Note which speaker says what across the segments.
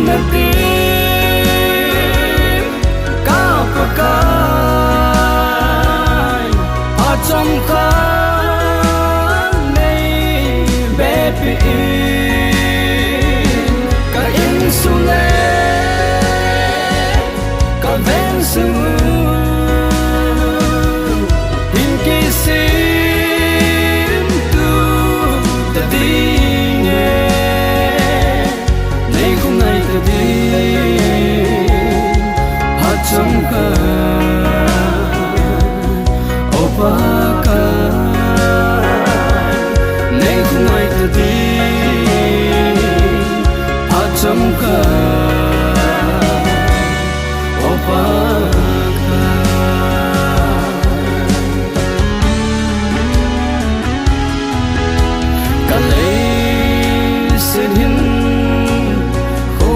Speaker 1: na tim cao có cái ở trong khăn này baby cả in su lệ cả ven su in kỳ sim tu ta đi nghe này không ngày ta đi ở trong khăn opa này không ngày ta đi ở trong khăn opa cả lấy xin hin khô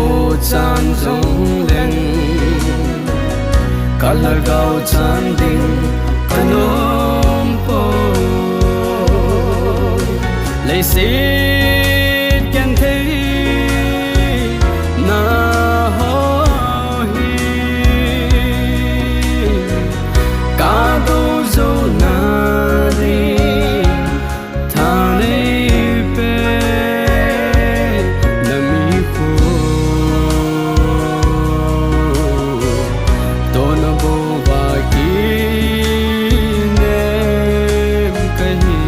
Speaker 1: chan rong lên cả là gạo chan đình cả nôm po lấy xin khen thấy na ho hi cả đâu dấu na đi thà lấy pe na mi khu to na bo va ki nem kahi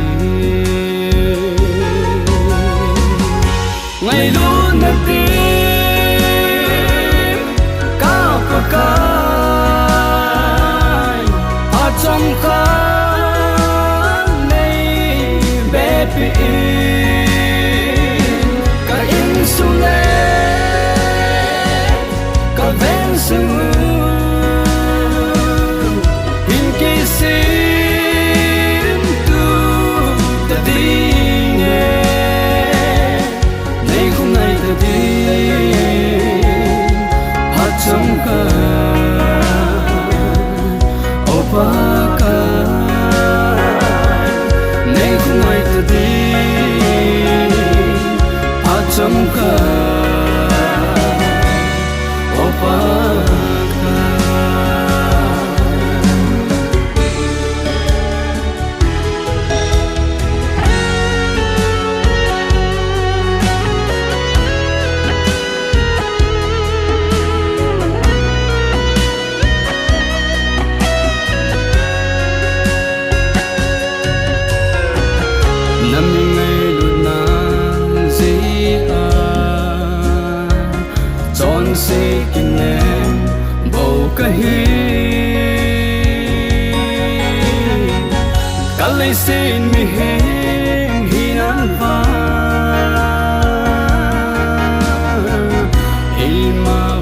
Speaker 1: ngày luôn na tim cao có cái ở trong khăn này baby cả in su lệ cả ven su in kỳ sim tu ta đi nghe này không ngày ta đi ở trong khăn opa này không ngày ta đi ở trong khăn opa nằm ngay luôn na gì chọn si kinh em bầu cái hi cả lấy xin mi hẹn hi nan va ima